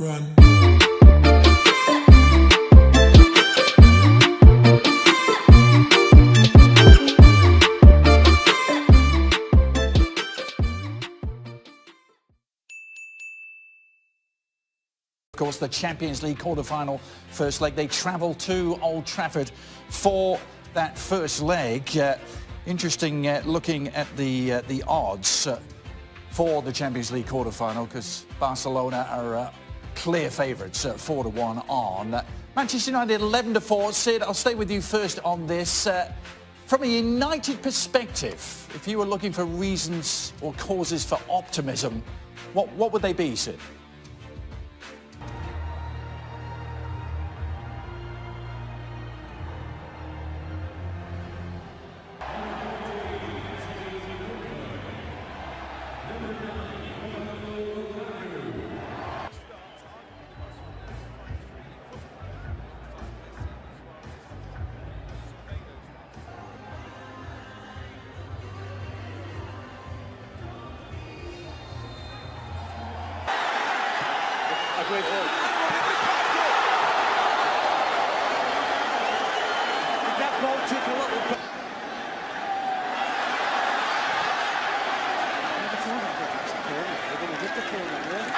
Run. Of course, the Champions League quarter-final first leg. They travel to Old Trafford for that first leg. Interesting looking at the odds for the Champions League quarter-final, because Barcelona are clear favourites, 4-1 on. Manchester United 11-4. Sid, I'll stay with you first on this. From a United perspective, if you were looking for reasons or causes for optimism, what would they be, Sid? Great ball. Did that ball take a little bit? They're going to get the corner there.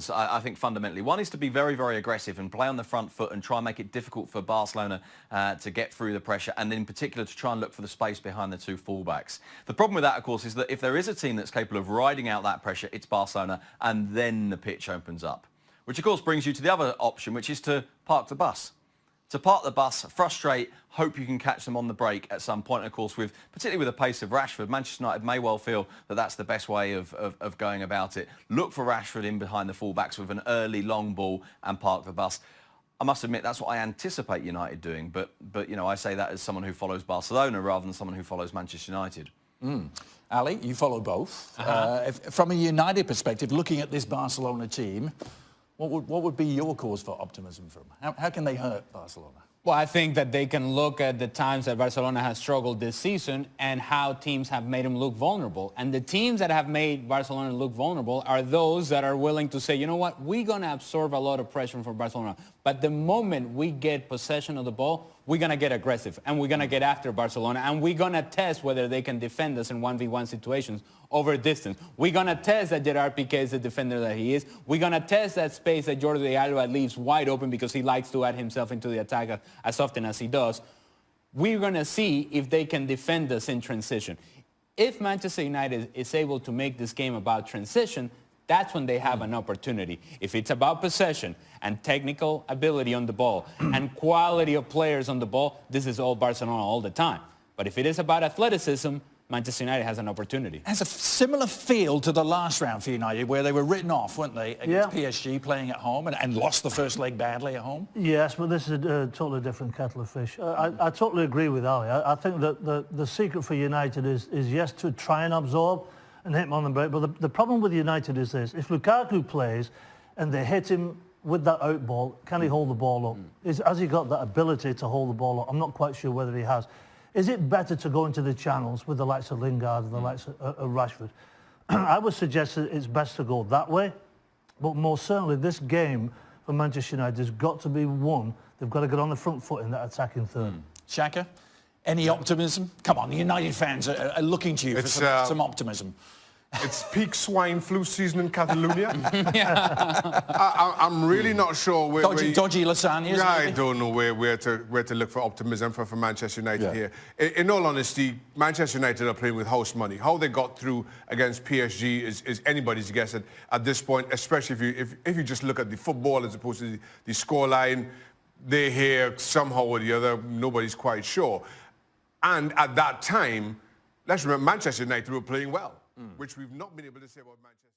I think fundamentally. One is to be very, very aggressive and play on the front foot and try and make it difficult for Barcelona to get through the pressure, and in particular to try and look for the space behind the two fullbacks. The problem with that, of course, is that if there is a team that's capable of riding out that pressure, it's Barcelona, and then the pitch opens up. Which, of course, brings you to the other option, which is to park the bus. To park the bus, frustrate, hope you can catch them on the break at some point. And of course, particularly with the pace of Rashford, Manchester United may well feel that that's the best way of going about it. Look for Rashford in behind the fullbacks with an early long ball and park the bus. I must admit, that's what I anticipate United doing. But you know, I say that as someone who follows Barcelona rather than someone who follows Manchester United. Ali, you follow both. From a United perspective, looking at this Barcelona team, what would be your cause for optimism for them? How can they hurt Barcelona? Well, I think that they can look at the times that Barcelona has struggled this season and how teams have made them look vulnerable. And the teams that have made Barcelona look vulnerable are those that are willing to say, you know what, we're going to absorb a lot of pressure from Barcelona. But the moment we get possession of the ball, we're going to get aggressive and we're going to get after Barcelona and we're going to test whether they can defend us in 1v1 situations over distance. We're going to test that Gerard Piqué is the defender that he is. We're going to test that space that Jordi Alba leaves wide open because he likes to add himself into the attack as often as he does. We're going to see if they can defend us in transition. If Manchester United is able to make this game about transition, that's when they have an opportunity. If it's about possession and technical ability on the ball and quality of players on the ball, this is all Barcelona all the time. But if it is about athleticism, Manchester United has an opportunity. Has a similar feel to the last round for United, where they were written off, weren't they, against PSG playing at home and lost the first leg badly at home? Yes, but this is a totally different kettle of fish. I totally agree with Ali. I think that the secret for United is yes, to try and absorb and hit him on the break. But the problem with United is this: if Lukaku plays and they hit him with that out ball, can he hold the ball up? Has he got that ability to hold the ball up? I'm not quite sure whether he has. Is it better to go into the channels with the likes of Lingard and the likes of Rashford? I would suggest that it's best to go that way. But most certainly, this game for Manchester United has got to be won. They've got to get on the front foot in that attacking third. Shaka, any optimism? Come on, the United fans are looking to you for some optimism. It's peak swine flu season in Catalonia. I'm really not sure where... Dodgy lasagnas? Yeah, I don't know where to look for optimism for Manchester United here. In all honesty, Manchester United are playing with house money. How they got through against PSG is anybody's guess at this point, especially if you just look at the football as opposed to the scoreline. They're here somehow or the other, nobody's quite sure. And at that time, let's remember, Manchester United were playing well, which we've not been able to say about Manchester.